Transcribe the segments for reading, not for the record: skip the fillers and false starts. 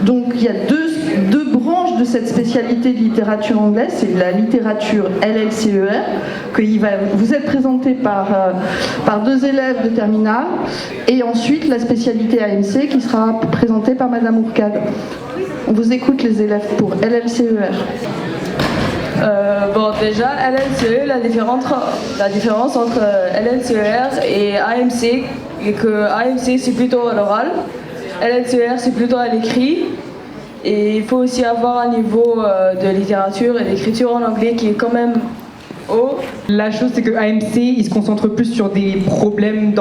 Donc il y a deux branches de cette spécialité de littérature anglaise, c'est la littérature LLCER, vous êtes présenté par deux élèves de terminale, et ensuite la spécialité AMC qui sera présentée par Madame Ourcade. On vous écoute les élèves pour LLCER. Bon, déjà, LLCE, la différence entre LLCER et AMC, est que AMC c'est plutôt à l'oral, LLCER c'est plutôt à l'écrit, et il faut aussi avoir un niveau de littérature et d'écriture en anglais qui est quand même haut. La chose, c'est que AMC, il se concentre plus sur des problèmes,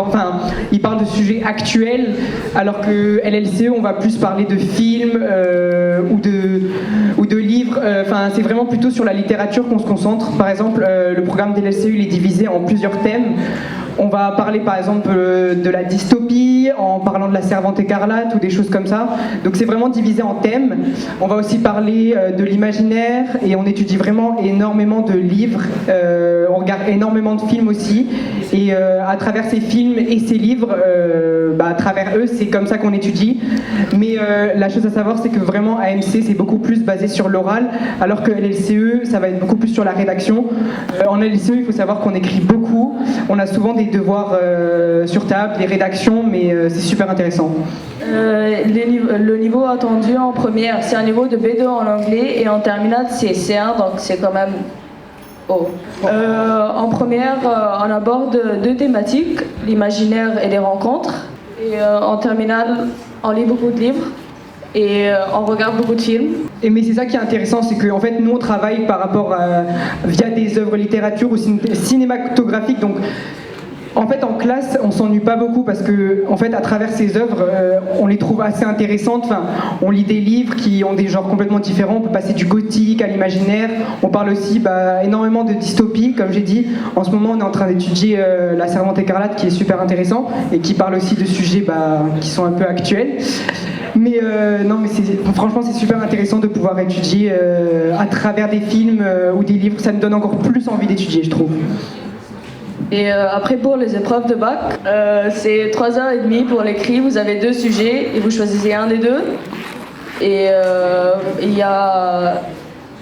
il parle de sujets actuels, alors que LLCE, on va plus parler de films ou de livres. C'est vraiment plutôt sur la littérature qu'on se concentre. Par exemple, le programme d'LLCE, il est divisé en plusieurs thèmes. On va parler par exemple de la dystopie, en parlant de la Servante écarlate ou des choses comme ça. Donc c'est vraiment divisé en thèmes. On va aussi parler de l'imaginaire et on étudie vraiment énormément de livres. On regarde énormément de films aussi. Et à travers ces films et ces livres, à travers eux, c'est comme ça qu'on étudie. Mais la chose à savoir, c'est que vraiment AMC, c'est beaucoup plus basé sur l'oral, alors que LLCE, ça va être beaucoup plus sur la rédaction. En LLCE, il faut savoir qu'on écrit beaucoup. On a souvent des devoirs sur table, des rédactions, mais c'est super intéressant. Le niveau attendu en première, c'est un niveau de B2 en anglais, et en terminale, c'est C1, donc c'est quand même haut. En première, on aborde deux thématiques, l'imaginaire et les rencontres. Et en terminale, on lit beaucoup de livres et on regarde beaucoup de films. Mais c'est ça qui est intéressant, c'est qu'en fait, nous, on travaille via des œuvres littérature ou cinématographiques. Donc, en fait, en classe, on s'ennuie pas beaucoup parce que, en fait, à travers ces œuvres, on les trouve assez intéressantes. On lit des livres qui ont des genres complètement différents. On peut passer du gothique à l'imaginaire. On parle aussi énormément de dystopie, comme j'ai dit. En ce moment, on est en train d'étudier La Servante écarlate, qui est super intéressant et qui parle aussi de sujets qui sont un peu actuels. Mais franchement, c'est super intéressant de pouvoir étudier à travers des films ou des livres. Ça me donne encore plus envie d'étudier, je trouve. Et après, pour les épreuves de bac, c'est 3h30 pour l'écrit. Vous avez deux sujets et vous choisissez un des deux. Et il y a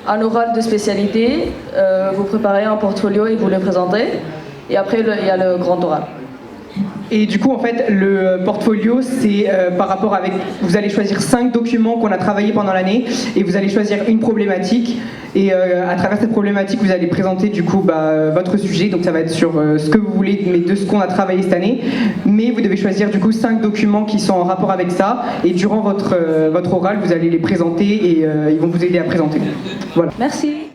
un oral de spécialité. Vous préparez un portfolio et vous le présentez. Et après, il y a le grand oral. Et du coup, en fait, le portfolio, c'est par rapport avec... Vous allez choisir 5 documents qu'on a travaillés pendant l'année et vous allez choisir une problématique. Et à travers cette problématique, vous allez présenter du coup votre sujet. Donc ça va être sur ce que vous voulez, mais de ce qu'on a travaillé cette année. Mais vous devez choisir du coup 5 documents qui sont en rapport avec ça. Et durant votre oral, vous allez les présenter et ils vont vous aider à présenter. Voilà. Merci.